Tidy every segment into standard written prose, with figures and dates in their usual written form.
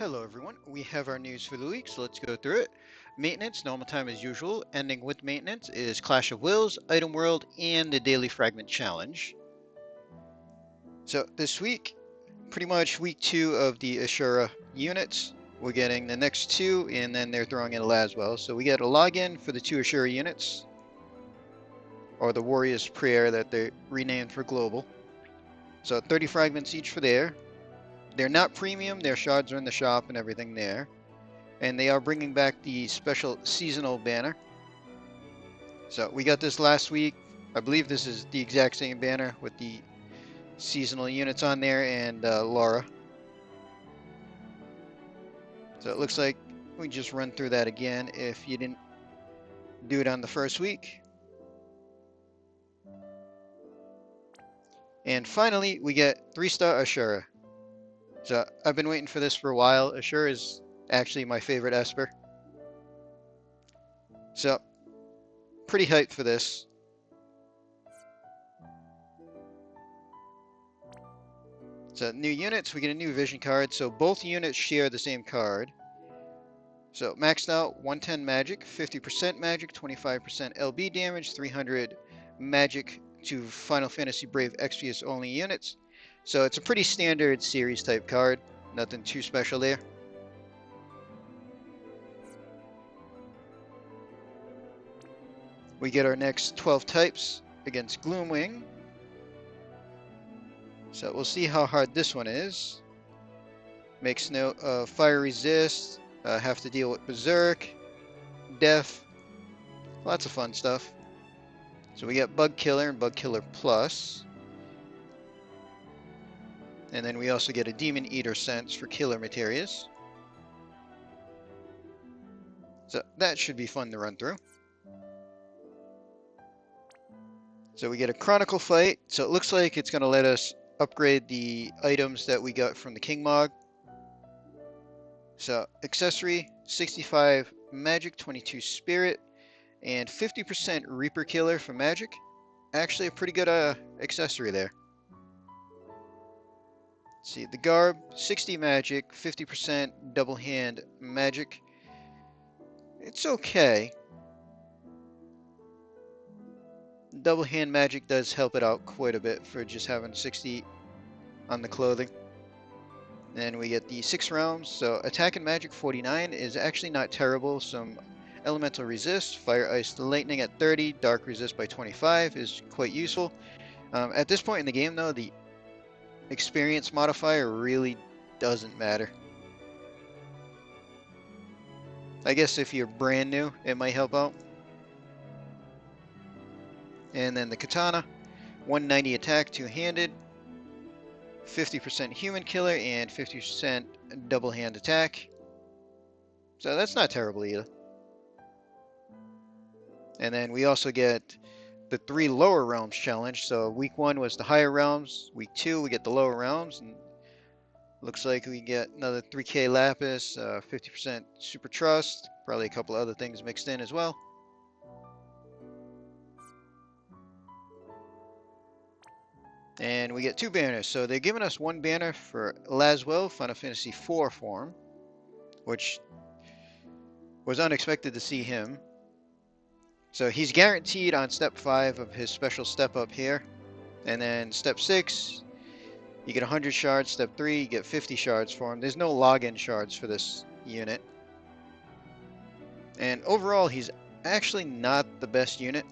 Hello everyone, we have our news for the week, so let's go through it. Maintenance, normal time as usual. Ending with maintenance is Clash of Wills, Item World, and the Daily Fragment Challenge. So this week, pretty much week 2 of the Ashura units. We're getting the next 2, and then they're throwing in a Laswell. So we get a login for the 2 Ashura units, or the Warrior's Prayer that they renamed for Global. So 30 fragments each for there. They're not premium, their shards are in the shop and everything there. And they are bringing back the special seasonal banner. So we got this last week. I believe this is the exact same banner with the seasonal units on there and Laura. So it looks like we just run through that again if you didn't do it on the first week. And finally, we get 3-star Ashara. So I've been waiting for this for a while. Ashura is actually my favorite Esper. So pretty hyped for this. So new units, we get a new vision card. So both units share the same card. So maxed out 110 magic, 50% magic, 25% LB damage, 300 magic to Final Fantasy Brave Exvius only units. So it's a pretty standard series type card. Nothing too special there. We get our next 12 types against Gloomwing. So we'll see how hard this one is. Makes note of fire resist, have to deal with berserk, death, lots of fun stuff. So we got Bug Killer and Bug Killer Plus. And then we also get a Demon Eater sense for killer materials. So that should be fun to run through. So we get a Chronicle fight. So it looks like it's going to let us upgrade the items that we got from the King Mog. So accessory, 65 magic, 22 spirit, and 50% Reaper Killer for magic. Actually a pretty good accessory there. Let's see, the garb, 60 magic, 50% double hand magic. It's okay. Double hand magic does help it out quite a bit for just having 60 on the clothing. Then we get the 6 realms. So attack and magic 49 is actually not terrible. Some elemental resist, fire, ice, lightning at 30, dark resist by 25 is quite useful. At this point in the game though, the experience modifier really doesn't matter. I guess if you're brand new, it might help out. And then the katana, 190 attack, two-handed, 50% human killer, and 50% double hand attack. So that's not terrible either. And then we also get the 3 lower realms challenge. So week 1 was the higher realms. Week 2 we get the lower realms, and looks like we get another 3k lapis, 50% super trust, probably a couple other things mixed in as well. And we get 2 banners. So they're giving us 1 banner for Laswell, Final Fantasy IV form, which was unexpected to see him. So he's guaranteed on step 5 of his special step up here. And then step 6, you get 100 shards. Step 3, you get 50 shards for him. There's no login shards for this unit. And overall, he's actually not the best unit.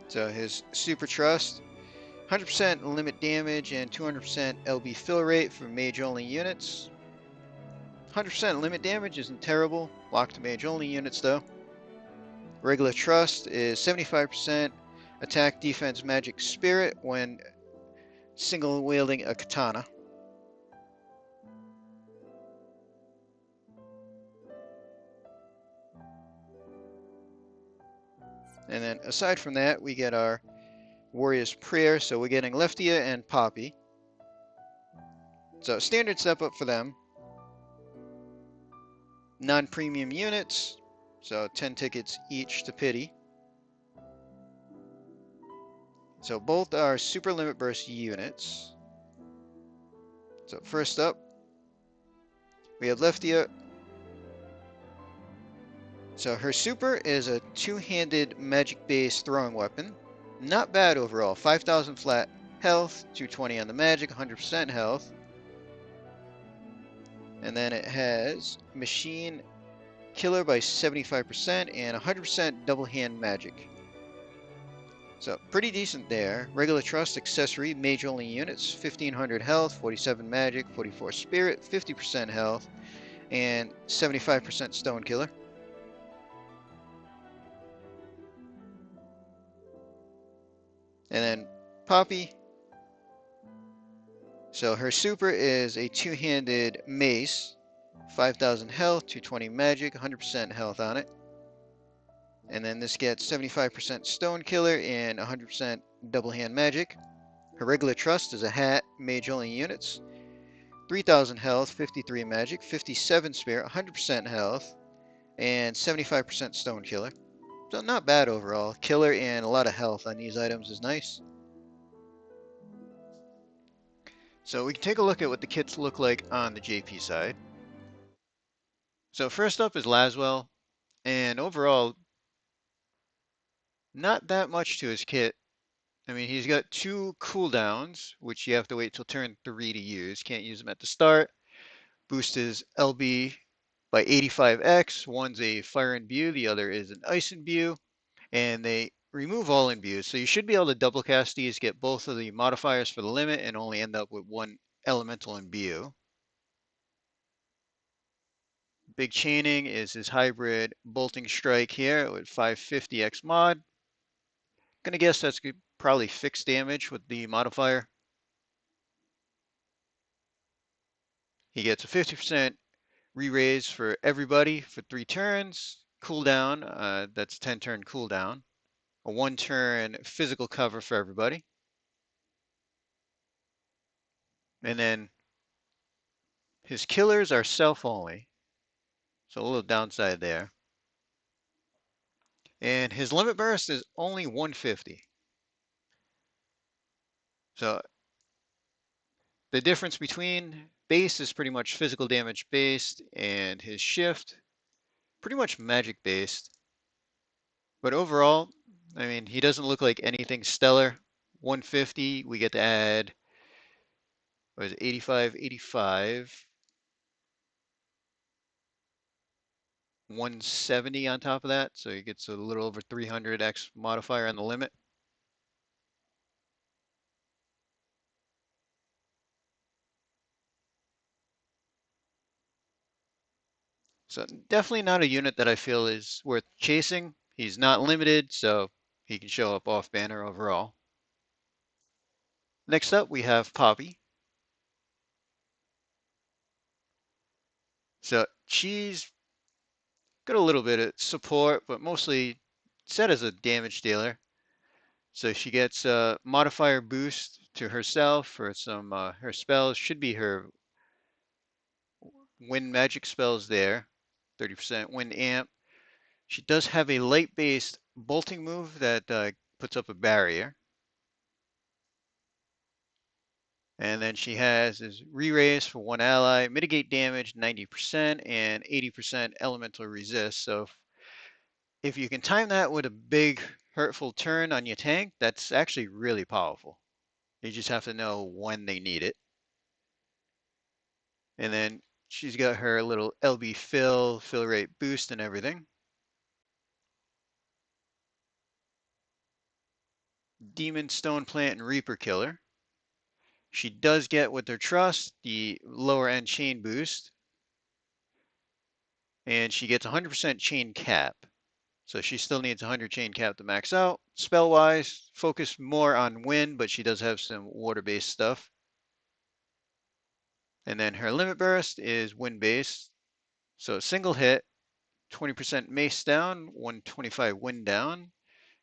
So his super trust, 100% limit damage and 200% LB fill rate for mage only units. 100% limit damage isn't terrible. Locked to mage only units though. Regular trust is 75% attack, defense, magic, spirit when single wielding a katana. And then aside from that, we get our Warrior's Prayer. So we're getting Lefty and Poppy. So standard step up for them. Non-premium units. So 10 tickets each to pity. So both are super limit burst units. So first up, we have Lefty. So her super is a two-handed magic-based throwing weapon. Not bad overall. 5,000 flat health, 220 on the magic, 100% health. And then it has machine killer by 75% and 100% double hand magic. So pretty decent there. Regular trust accessory, mage only units, 1500 health, 47 magic, 44 spirit, 50% health, and 75% stone killer. And then Poppy. So her super is a two-handed mace, 5,000 health, 220 magic, 100% health on it. And then this gets 75% stone killer and 100% double hand magic. Her regular trust is a hat, mage only units, 3,000 health, 53 magic, 57 spirit, 100% health, and 75% stone killer. So not bad overall. Killer and a lot of health on these items is nice. So we can take a look at what the kits look like on the JP side. So first up is Laswell, and overall, not that much to his kit. I mean, he's got two cooldowns, which you have to wait till turn 3 to use. Can't use them at the start. Boost his LB by 85x. One's a fire imbue, the other is an ice imbue, and they remove all imbues. So you should be able to double cast these, get both of the modifiers for the limit, and only end up with one elemental imbue. Big chaining is his hybrid bolting strike here with 550x mod. Gonna guess that's probably fixed damage with the modifier. He gets a 50% re-raise for everybody for 3 turns. Cooldown, that's 10 turn cooldown. A 1 turn physical cover for everybody. And then his killers are self only. So a little downside there. And his limit burst is only 150. So the difference between base is pretty much physical damage based, and his shift pretty much magic based. But overall, I mean, he doesn't look like anything stellar. 150, we get to add, what is it, 85, 85, 170 on top of that. So he gets a little over 300x modifier on the limit. So definitely not a unit that I feel is worth chasing. He's not limited, so he can show up off banner overall. Next up, we have Poppy. So she's got a little bit of support, but mostly set as a damage dealer. So she gets a modifier boost to herself for some her spells. Should be her wind magic spells there. 30% wind amp. She does have a light-based bolting move that puts up a barrier. And then she has is re-raise for one ally, mitigate damage 90% and 80% elemental resist. So if you can time that with a big hurtful turn on your tank, that's actually really powerful. You just have to know when they need it. And then she's got her little LB fill rate boost and everything. Demon, Stone Plant, and Reaper Killer. She does get with her trust the lower end chain boost. And she gets 100% chain cap. So she still needs 100 chain cap to max out. Spell wise, focus more on wind, but she does have some water based stuff. And then her limit burst is wind based. So single hit, 20% mace down, 125 wind down,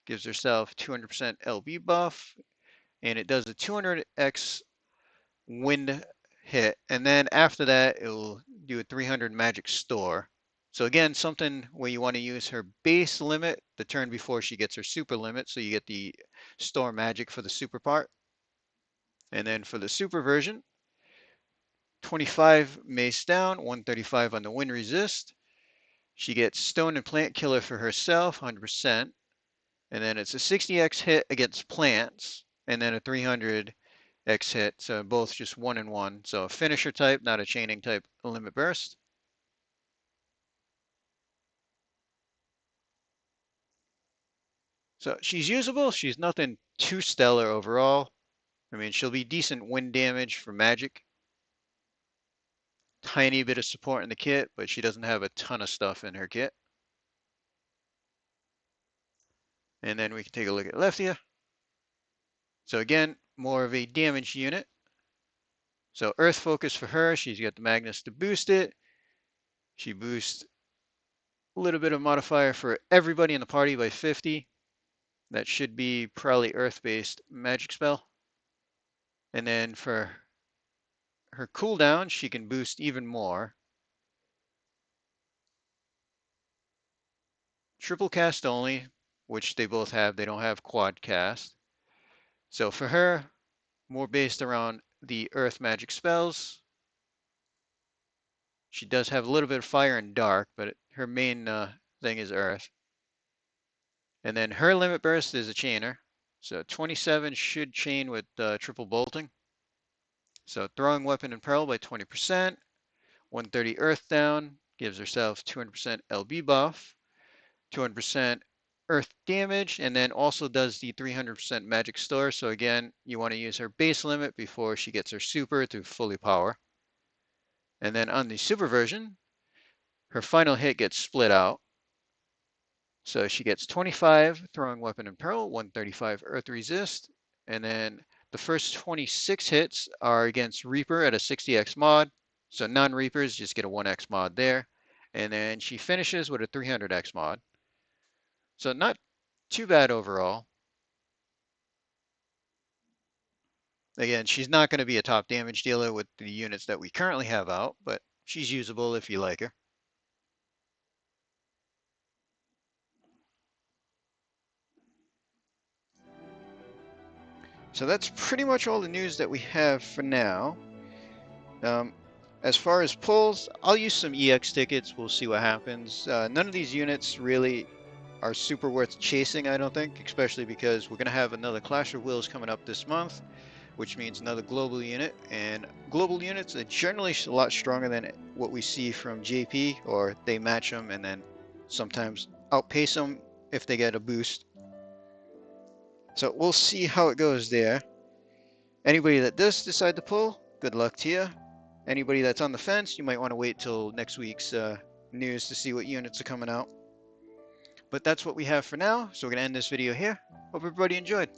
gives herself 200% LB buff, and it does a 200x wind hit. And then after that, it will do a 300 magic store. So again, something where you want to use her base limit the turn before she gets her super limit, so you get the store magic for the super part. And then for the super version, 25 mace down, 135 on the wind resist. She gets stone and plant killer for herself, 100%. And then it's a 60x hit against plants, and then a 300x hit. So both just 1 and 1. So a finisher type, not a chaining type limit burst. So she's usable. She's nothing too stellar overall. I mean, she'll be decent wind damage for magic. Tiny bit of support in the kit, but she doesn't have a ton of stuff in her kit. And then we can take a look at Lefty. So again, more of a damage unit. So Earth Focus for her. She's got the Magnus to boost it. She boosts a little bit of modifier for everybody in the party by 50. That should be probably Earth-based magic spell. And then for her cooldown, she can boost even more. Triple cast only, which they both have. They don't have quad cast. So for her, more based around the earth magic spells. She does have a little bit of fire and dark, but her main thing is earth. And then her limit burst is a chainer. So 27 should chain with triple bolting. So throwing weapon and peril by 20%. 130 earth down, gives herself 200% LB buff. 200% earth damage, and then also does the 300% magic store. So again, you want to use her base limit before she gets her super to fully power. And then on the super version, her final hit gets split out. So she gets 25 throwing weapon and peril, 135 earth resist, and then the first 26 hits are against Reaper at a 60x mod. So non-Reapers just get a 1x mod there. And then she finishes with a 300x mod. So not too bad overall. Again, she's not going to be a top damage dealer with the units that we currently have out, but she's usable if you like her. So that's pretty much all the news that we have for now. As far as pulls, I'll use some EX tickets. We'll see what happens. None of these units really are super worth chasing, I don't think, especially because we're going to have another Clash of Wills coming up this month, which means another global unit. And global units are generally a lot stronger than what we see from JP, or they match them and then sometimes outpace them if they get a boost. So we'll see how it goes there. Anybody that does decide to pull, good luck to you. Anybody that's on the fence, you might want to wait till next week's news to see what units are coming out. But that's what we have for now, so we're going to end this video here. Hope everybody enjoyed.